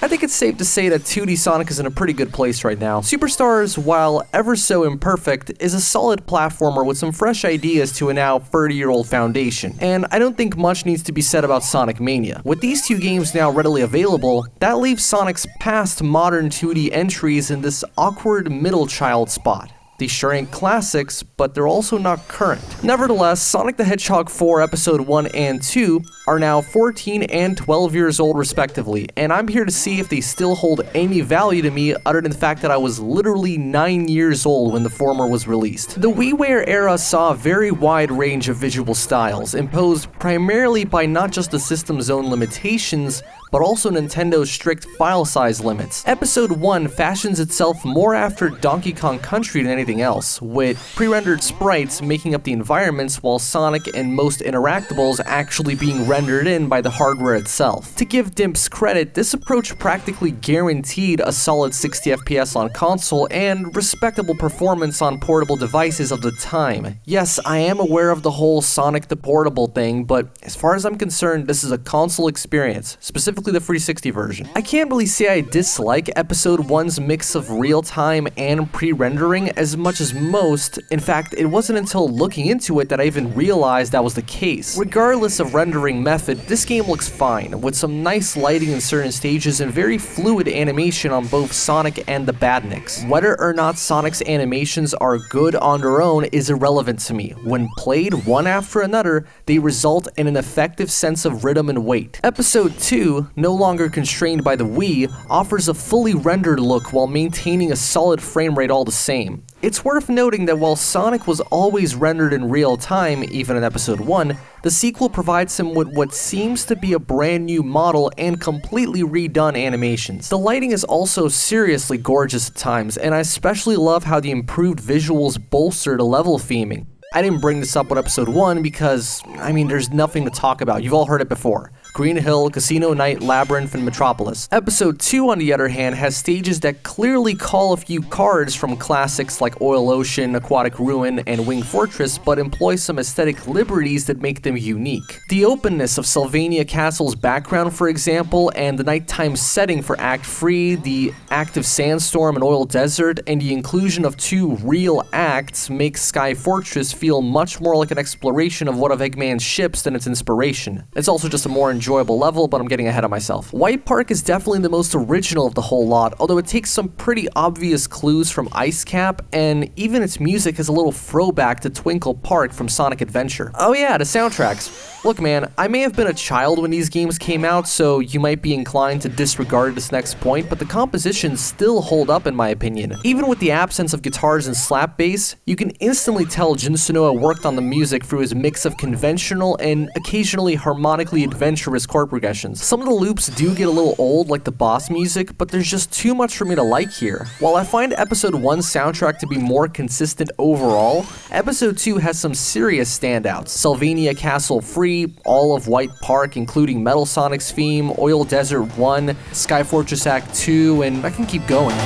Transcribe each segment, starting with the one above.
I think it's safe to say that 2D Sonic is in a pretty good place right now. Superstars, while ever so imperfect, is a solid platformer with some fresh ideas to a now 30-year-old foundation, and I don't think much needs to be said about Sonic Mania. With these two games now readily available, that leaves Sonic's past modern 2D entries in this awkward middle child spot. They sure ain't classics, but they're also not current. Nevertheless, Sonic the Hedgehog 4 Episode 1 and 2 are now 14 and 12 years old respectively, and I'm here to see if they still hold any value to me other than the fact that I was literally 9 years old when the former was released. The WiiWare era saw a very wide range of visual styles, imposed primarily by not just the system's own limitations, but also Nintendo's strict file size limits. Episode 1 fashions itself more after Donkey Kong Country than anything else, with pre-rendered sprites making up the environments while Sonic and most interactables actually being rendered in by the hardware itself. To give Dimps credit, this approach practically guaranteed a solid 60 FPS on console and respectable performance on portable devices of the time. Yes, I am aware of the whole Sonic the Portable thing, but as far as I'm concerned, this is a console experience, specifically the 360 version. I can't really say I dislike Episode 1's mix of real-time and pre-rendering as much as most. In fact, it wasn't until looking into it that I even realized that was the case. Regardless of rendering method, this game looks fine, with some nice lighting in certain stages and very fluid animation on both Sonic and the Badniks. Whether or not Sonic's animations are good on their own is irrelevant to me. When played one after another, they result in an effective sense of rhythm and weight. Episode 2, no longer constrained by the Wii, offers a fully rendered look while maintaining a solid frame rate all the same. It's worth noting that while Sonic was always rendered in real time, even in Episode 1, the sequel provides him with what seems to be a brand new model and completely redone animations. The lighting is also seriously gorgeous at times, and I especially love how the improved visuals bolster the level theming. I didn't bring this up with Episode 1 because, there's nothing to talk about. You've all heard it before. Green Hill, Casino Night, Labyrinth, and Metropolis. Episode 2, on the other hand, has stages that clearly call a few cards from classics like Oil Ocean, Aquatic Ruin, and Wing Fortress, but employ some aesthetic liberties that make them unique. The openness of Sylvania Castle's background, for example, and the nighttime setting for Act 3, the active sandstorm and oil desert, and the inclusion of 2 real acts makes Sky Fortress feel much more like an exploration of one of Eggman's ships than its inspiration. It's also just a more enjoyable level, but I'm getting ahead of myself. White Park is definitely the most original of the whole lot, although it takes some pretty obvious clues from Ice Cap, and even its music is a little throwback to Twinkle Park from Sonic Adventure. Oh yeah, the soundtracks. Look man, I may have been a child when these games came out, so you might be inclined to disregard this next point, but the compositions still hold up in my opinion. Even with the absence of guitars and slap bass, you can instantly tell Jun Senoue worked on the music through his mix of conventional and occasionally harmonically adventurous chord progressions. Some of the loops do get a little old, like the boss music, but there's just too much for me to like here. While I find Episode 1's soundtrack to be more consistent overall, Episode 2 has some serious standouts. Sylvania Castle Free, all of White Park, including Metal Sonic's theme, Oil Desert 1, Sky Fortress Act 2, and I can keep going.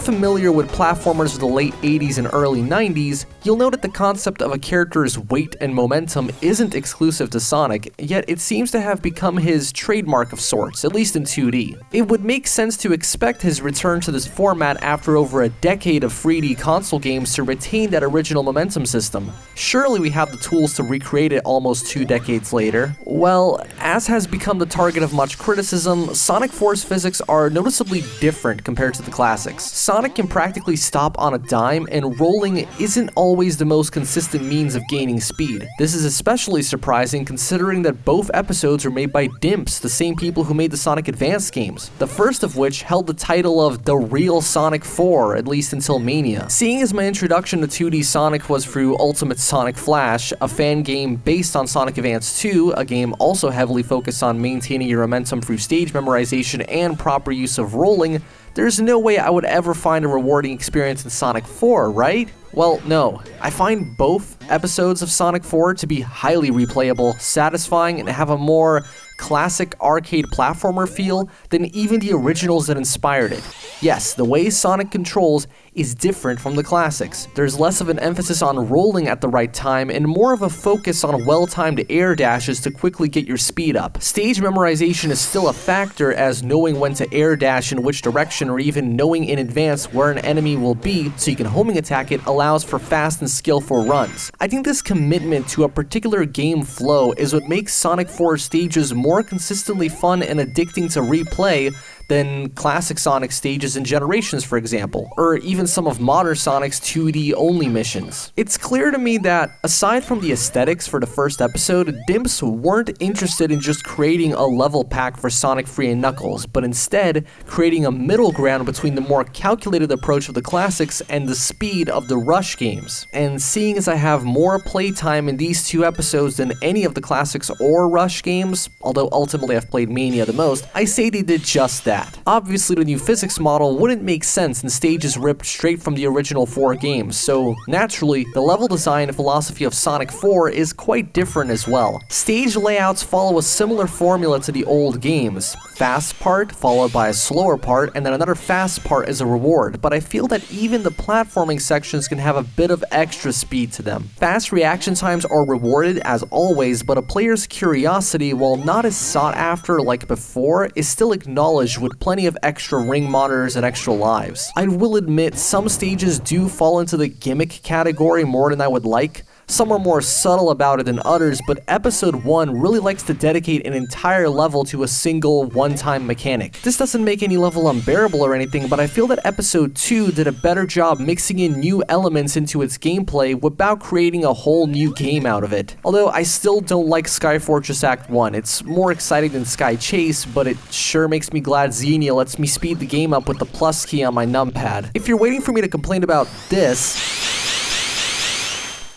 Familiar with platformers of the late 80s and early 90s, you'll note that the concept of a character's weight and momentum isn't exclusive to Sonic, yet it seems to have become his trademark of sorts, at least in 2D. It would make sense to expect his return to this format after over a decade of 3D console games to retain that original momentum system. Surely we have the tools to recreate it almost 2 decades later. Well, as has become the target of much criticism, Sonic 4's physics are noticeably different compared to the classics. Sonic can practically stop on a dime, and rolling isn't always the most consistent means of gaining speed. This is especially surprising considering that both episodes were made by Dimps, the same people who made the Sonic Advance games, the first of which held the title of The Real Sonic 4, at least until Mania. Seeing as my introduction to 2D Sonic was through Ultimate Sonic Flash, a fan game based on Sonic Advance 2, a game also heavily focused on maintaining your momentum through stage memorization and proper use of rolling, there's no way I would ever find a rewarding experience in Sonic 4, right? Well, no. I find both episodes of Sonic 4 to be highly replayable, satisfying, and have a more classic arcade platformer feel than even the originals that inspired it. Yes, the way Sonic controls is different from the classics. There's less of an emphasis on rolling at the right time and more of a focus on well-timed air dashes to quickly get your speed up. Stage memorization is still a factor, as knowing when to air dash in which direction or even knowing in advance where an enemy will be so you can homing attack it allows for fast and skillful runs. I think this commitment to a particular game flow is what makes Sonic 4's stages more consistently fun and addicting to replay than classic Sonic stages in Generations, for example, or even some of modern Sonic's 2D only missions. It's clear to me that, aside from the aesthetics for the first episode, Dimps weren't interested in just creating a level pack for Sonic 3 and Knuckles, but instead creating a middle ground between the more calculated approach of the classics and the speed of the Rush games. And seeing as I have more playtime in these two episodes than any of the classics or Rush games, although ultimately I've played Mania the most, I say they did just that. Obviously, the new physics model wouldn't make sense in stages ripped straight from the original 4 games, so naturally, the level design philosophy of Sonic 4 is quite different as well. Stage layouts follow a similar formula to the old games. Fast part, followed by a slower part, and then another fast part as a reward, but I feel that even the platforming sections can have a bit of extra speed to them. Fast reaction times are rewarded as always, but a player's curiosity, while not as sought after like before, is still acknowledged with plenty of extra ring monitors and extra lives. I will admit some stages do fall into the gimmick category more than I would like. Some are more subtle about it than others, but Episode 1 really likes to dedicate an entire level to a single one-time mechanic. This doesn't make any level unbearable or anything, but I feel that Episode 2 did a better job mixing in new elements into its gameplay without creating a whole new game out of it. Although I still don't like Sky Fortress Act 1. It's more exciting than Sky Chase, but it sure makes me glad Xenia lets me speed the game up with the plus key on my numpad. If you're waiting for me to complain about this,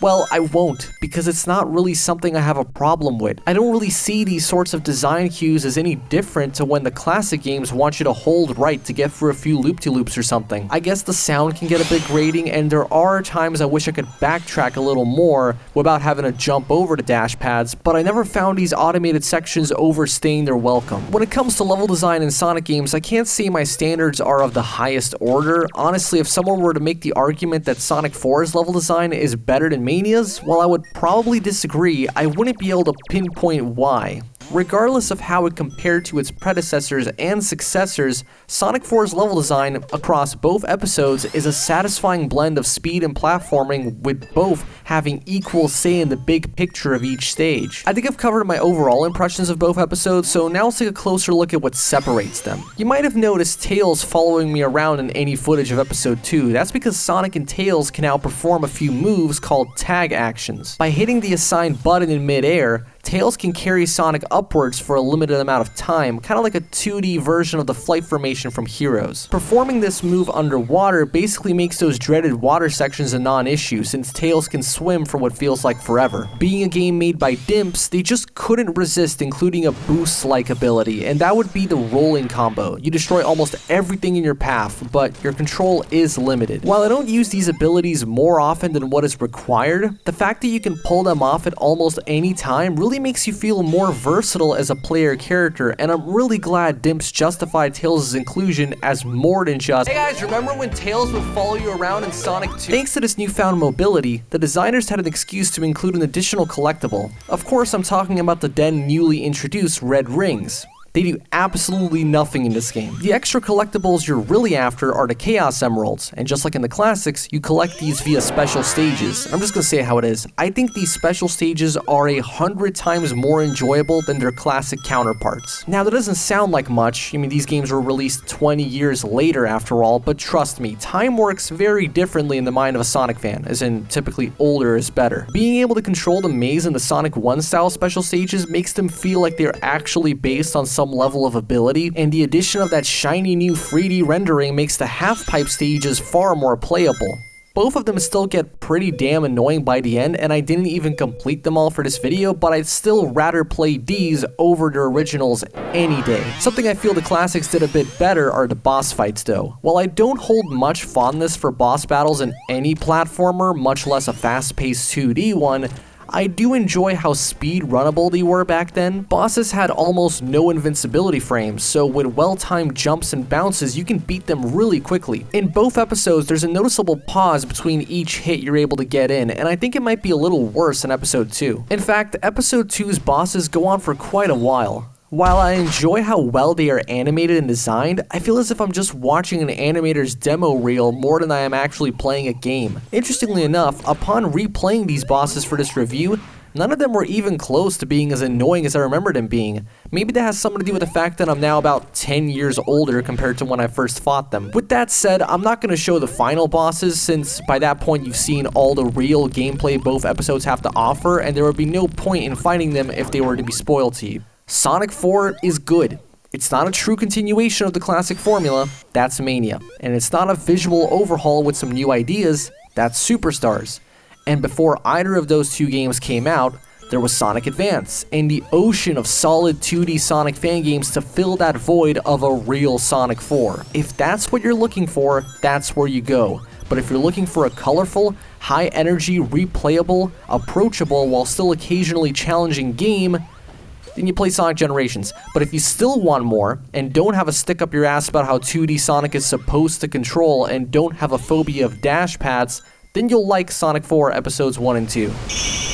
well, I won't, because it's not really something I have a problem with. I don't really see these sorts of design cues as any different to when the classic games want you to hold right to get through a few loop-de-loops or something. I guess the sound can get a bit grating, and there are times I wish I could backtrack a little more without having to jump over the dash pads, but I never found these automated sections overstaying their welcome. When it comes to level design in Sonic games, I can't say my standards are of the highest order. Honestly, if someone were to make the argument that Sonic 4's level design is better than Mania's, while I would probably disagree, I wouldn't be able to pinpoint why. Regardless of how it compared to its predecessors and successors, Sonic 4's level design across both episodes is a satisfying blend of speed and platforming, with both having equal say in the big picture of each stage. I think I've covered my overall impressions of both episodes, so now let's take a closer look at what separates them. You might have noticed Tails following me around in any footage of episode 2. That's because Sonic and Tails can now perform a few moves called tag actions. By hitting the assigned button in mid-air, Tails can carry Sonic upwards for a limited amount of time, kind of like a 2D version of the flight formation from Heroes. Performing this move underwater basically makes those dreaded water sections a non-issue, since Tails can swim for what feels like forever. Being a game made by Dimps, they just couldn't resist including a boost-like ability, and that would be the rolling combo. You destroy almost everything in your path, but your control is limited. While I don't use these abilities more often than what is required, the fact that you can pull them off at almost any time really makes you feel more versatile as a player character, and I'm really glad Dimps justified Tails' inclusion as more than just, "Hey guys, remember when Tails would follow you around in Sonic 2? Thanks to this newfound mobility, the designers had an excuse to include an additional collectible. Of course, I'm talking about the then newly introduced red rings. They do absolutely nothing in this game. The extra collectibles you're really after are the Chaos Emeralds, and just like in the classics, you collect these via special stages. I'm just gonna say how it is. I think these special stages are 100 times more enjoyable than their classic counterparts. Now that doesn't sound like much, I mean these games were released 20 years later after all, but trust me, time works very differently in the mind of a Sonic fan, as in typically older is better. Being able to control the maze in the Sonic 1 style special stages makes them feel like they're actually based on some level of ability, and the addition of that shiny new 3D rendering makes the half-pipe stages far more playable. Both of them still get pretty damn annoying by the end, and I didn't even complete them all for this video, but I'd still rather play these over the originals any day. Something I feel the classics did a bit better are the boss fights though. While I don't hold much fondness for boss battles in any platformer, much less a fast-paced 2D one, I do enjoy how speed-runnable they were back then. Bosses had almost no invincibility frames, so with well-timed jumps and bounces, you can beat them really quickly. In both episodes, there's a noticeable pause between each hit you're able to get in, and I think it might be a little worse in episode 2. In fact, episode 2's bosses go on for quite a while. While I enjoy how well they are animated and designed, I feel as if I'm just watching an animator's demo reel more than I am actually playing a game. Interestingly enough, upon replaying these bosses for this review, none of them were even close to being as annoying as I remember them being. Maybe that has something to do with the fact that I'm now about 10 years older compared to when I first fought them. With that said, I'm not going to show the final bosses since by that point you've seen all the real gameplay both episodes have to offer, and there would be no point in fighting them if they were to be spoiled to you. Sonic 4 is good. It's not a true continuation of the classic formula, that's Mania. And it's not a visual overhaul with some new ideas, that's Superstars. And before either of those two games came out, there was Sonic Advance, and the ocean of solid 2D Sonic fan games to fill that void of a real Sonic 4. If that's what you're looking for, that's where you go. But if you're looking for a colorful, high-energy, replayable, approachable, while still occasionally challenging game, then you play Sonic Generations. But if you still want more, and don't have a stick up your ass about how 2D Sonic is supposed to control, and don't have a phobia of dash pads, then you'll like Sonic 4 Episodes 1 and 2.